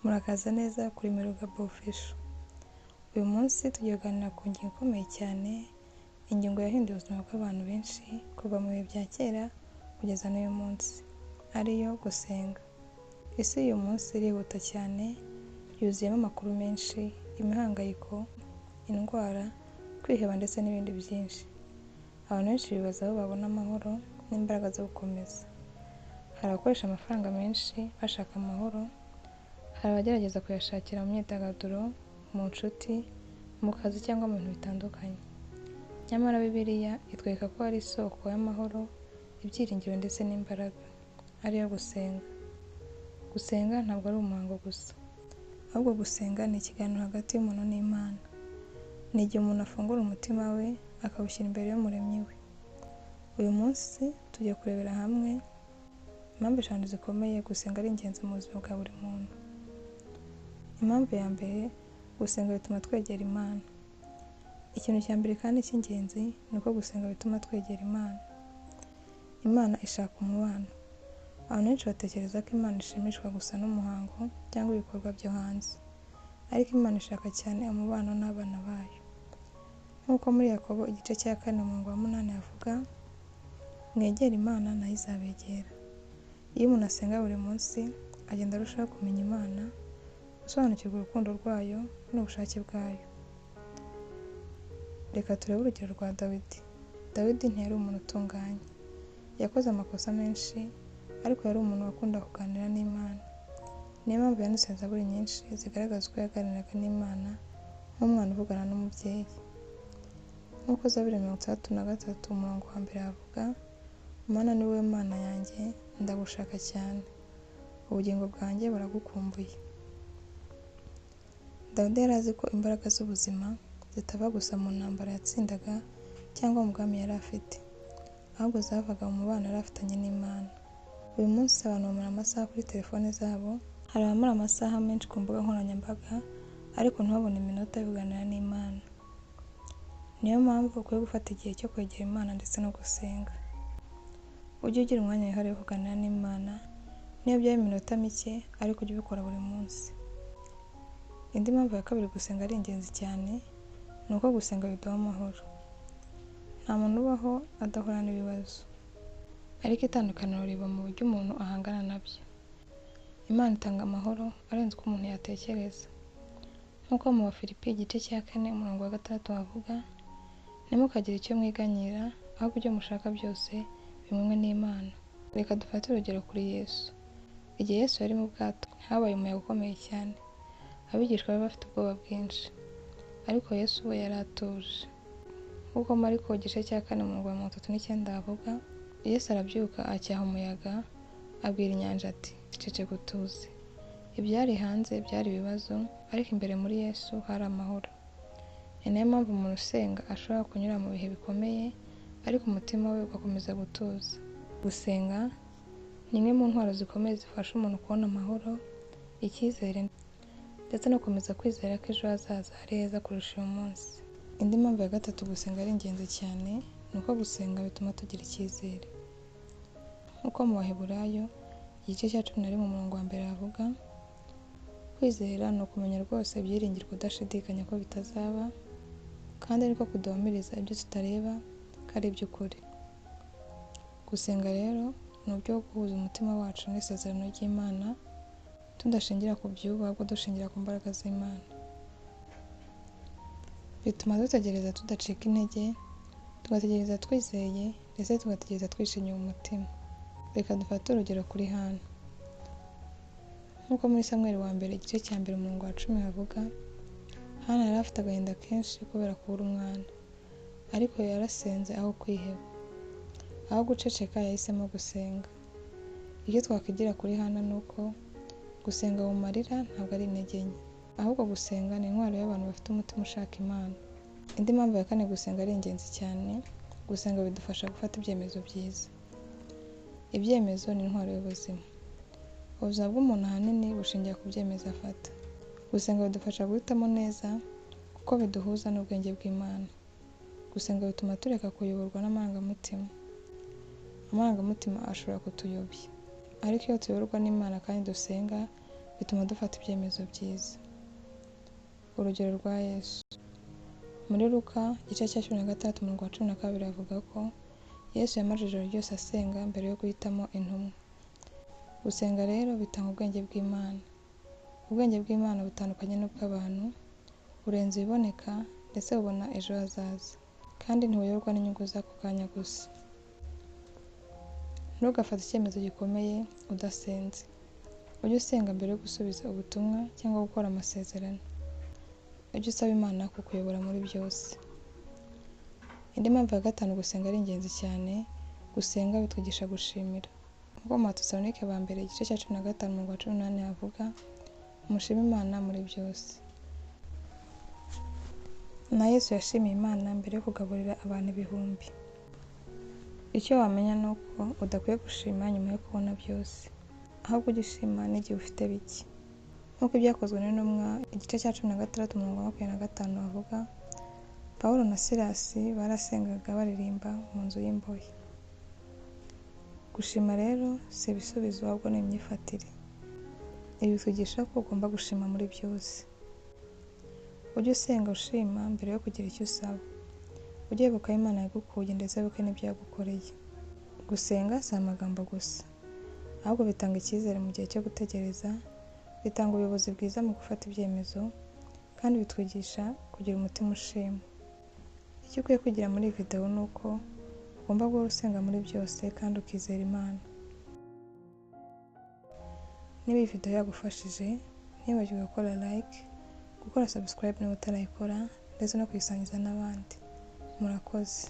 Murakaza neza kuri Merugabo Official. Uyu munsi tugiye kuganira ku ngingo ikomeye cyane, ingingo yahinduye ubuzima bw'abantu benshi kuva mu bihe bya kera kugeza n'uyu munsi, ariyo gusenga. Isi y'uyu munsi irihuta cyane, yuzuyemo amakuru menshi, imihangayiko, indwara, kwiheba ndetse n'ibindi byinshi. Abantu benshi bibaza aho babona amahoro n'imbaraga zo gukomeza. Hari abakoresha amafaranga menshi bashaka amahoro, hari abagerageza kuyashakira mu myidagaduro, mu nshuti, mu kazi cyangwa mu bintu bitandukanye. Nyamara Bibiliya itwereka ko hari isoko y'amahoro, ibyiringiro ndetse n'imbaraga, ariyo gusenga. Gusenga ntabwo ari umuhango gusa, ahubwo gusenga ni ikiganiro hagati y'umuntu n'Imana. Ni igihe umuntu afungura umutima we akawushyira imbere y'Umuremyi we. Uyu munsi tugiye kurebera hamwe impamvu 5 zikomeye gusenga ari ingenzi mu buzima bwa buri muntu. Impamvu ya mbere, gusenga bituma twegera Imana. Ikintu cya mbere kandi cy'ingenzi ni uko gusenga bituma twegera Imana. Imana ishaka umubano. Abantu benshi batekereza ko Imana ishimishwa gusa n'umuhango cyangwa ibikorwa byo hanze, ariko Imana ishaka cyane umubano n'abana bayo. Nk'uko muri Yakobo igice cya 4 umurongo wa 8 havuga, mwegere Imana nayo izabegera. Iyo umuntu asenga buri munsi, agenda arushaho kumenya Imana, gusobanukirwa urukundo rwayo n'ubushake bwayo. Reka turebe urugero rwa Dawidi. Dawidi ntiyari umuntu utunganye, yakoze amakosa menshi, ariko yari umuntu wakunda kuganira n'Imana. Niyo mpamvu yanditse zaburi nyinshi zigaragaza uko yaganiraga n'Imana nk'umwana uvugana n'umubyeyi. Nk'uko Zaburi 63 umurongo wa 1 havuga, Mana ni wowe Mana yanjye, ndagushaka cyane, ubugingo bwanjye buragukumbuye. Dawidi yari azi ko imbaraga z'ubuzima zitava gusa mu ntambara yatsindaga cyangwa mu bwami yari afite, ahubwo zavaga mu mubano yari afitanye n'Imana. Uyu munsi abantu bamara amasaha kuri telefone zabo, hari abamara amasaha menshi ku mbuga nkoranyambaga, ariko ntibabone iminota yo kuganira n'Imana. Niyo mpamvu ukwiye gufata igihe cyo kwegera Imana ndetse no gusenga. Ujye ugira umwanya wihariye wo kuganira n'Imana, niyo byaba iminota mike, ariko ujye ubikora buri munsi. Indi mpamvu ya kabiri gusenga ari ingenzi cyane, ni uko gusenga biduha amahoro. Nta muntu ubaho adahura n'ibibazo, ariko itandukaniro riba mu buryo umuntu ahangana nabyo. Imana itanga amahoro arenze uko umuntu yatekereza. Nk'uko mu Bafilipi igice cya 4 umurongo wa 6 havuga, ntimukagire icyo mwiganyira, ahubwo ibyo mushaka byose bimenywe n'Imana. Reka dufate urugero kuri Yesu. Igihe Yesu yari mu bwato, habaye umuyaga ukomeye cyane. Abigishwa bari bafite ubwoba bwinshi, ariko Yesu we yari atuje. Nk'uko Mariko igice cya 4 umurongo wa 39 havuga, Yesu arabyuka acyaha umuyaga, abwira inyanja ati, ceceka utuze. Ibyari hanze byari ibibazo, ariko imbere muri Yesu hari amahoro. Ni nayo mpamvu umuntu usenga ashobora kunyura mu bihe bikomeye, ariko umutima we ugakomeza gutuza. Gusenga ni imwe mu ntwaro zikomeye zifasha umuntu kubona amahoro, icyizere, ndetse no gukomeza kwizera ko ejo hazaza ari heza kurusha uyu munsi. Indi mpamvu ya gatatu gusenga ari ingenzi cyane, ni uko gusenga bituma tugira icyizere. Nk'uko mu Baheburayo igice cya 11 umurongo wa 1 havuga, kwizera ni ukumenya rwose ibyiringirwa udashidikanya ko bitazaba, kandi ariko kuduhamiriza ibyo tutareba ko ari iby'ukuri. Gusenga rero ni uburyo bwo guhuza umutima wacu n'isezerano ry'Imana, tudashingira ku byubu, ahubwo dushingira ku mbaraga z'Imana. Bituma dutegereza tudacika intege, tugategereza twizeye, ndetse tugategereza twishimiye umutima. Reka dufate urugero kuri Hana. Nk'uko muri Samweli wa mbere igice cya 1 umurongo wa 10 havuga, Hana yari afite agahinda kenshi kubera kubura umwana, ariko yarasenze aho kwiheba. Aho guceceka yahisemo gusenga. Icyo twakwigira kuri Hana ni uko gusenga mu marira ntabwo ari intege nke, ahubwo gusenga ni intwaro y'abantu bafite umutima ushaka Imana. Indi mpamvu ya 4 gusenga ari ingenzi cyane, gusenga bidufasha gufata ibyemezo byiza. Ibyemezo ni intwaro y'ubuzima. Ubuzima bw'umuntu ahanini bushingiye ku byemezo afata. Gusenga bidufasha guhitamo neza, kuko biduhuza n'ubwenge bw'Imana. Gusenga bituma tureka kuyoborwa n'amarangamutima. Amarangamutima ashobora kutuyobya, ariko iyo tuyoborwa n'Imana kandi dusenga, bituma dufata ibyemezo byiza. Urugero rwa Yesu. Muri Luka igice cya 16 umurongo wa 12 avuga ko Yesu yamaze ijoro ryose asenga mbere yo guhitamo intumwa. Gusenga rero bitanga ubwenge bw'Imana. Ubwenge bw'Imana butandukanye n'ubw'abantu, burenze ibiboneka ndetse bubona ejo hazaza, kandi ntibuyoborwa n'inyungu z'ako kanya gusa. Ntugafate icyemezo gikomeye udasenze. Ujye usenga mbere yo gusubiza ubutumwa cyangwa gukora amasezerano. Ujye usaba Imana kukuyobora muri byose. Indi mpamvu ya gatanu gusenga ari ingenzi cyane, gusenga bitwigisha gushimira. Nk'uko mu Batesalonike ba mbere igice cya 15 umurongo wa 18 havuga, mushime Imana muri byose. Na Yesu yashimiye Imana mbere yo kugaburira abantu ibihumbi. Icyo wamenya ni uko udakwiye gushima nyuma yo kubona byose, ahubwo ujye ushima n'igihe ufite bike. Nk'uko ibyakozwe n'intumwa igice cya 16 umurongo wa 25 havuga, Pawulo na Silasi barasengaga baririmba mu nzu y'imbohe. Gushima rero si ibisubizo ahubwo ni imyifatire. Ibi bitwigisha ko ugomba gushima muri byose. Ujye usenga ushima mbere yo kugira icyo usaba. Ujye wibuka ko Imana yagukuye ndetse wibuke n'ibyo yagukoreye. Gusenga si amagambo gusa, ahubwo bitanga icyizere mu gihe cyo gutegereza, bitanga ubuyobozi bwiza mu gufata ibyemezo, kandi bitwigisha kugira umutima ushima. Icyo ukwiye kugira muri iyi video ni uko ugomba guhora usenga muri byose kandi ukizera Imana. Niba iyi video yagufashije, ntibagirwe gukora like, gukora subscribe niba utarayikora, ndetse no kuyisangiza n'abandi. Murakoze.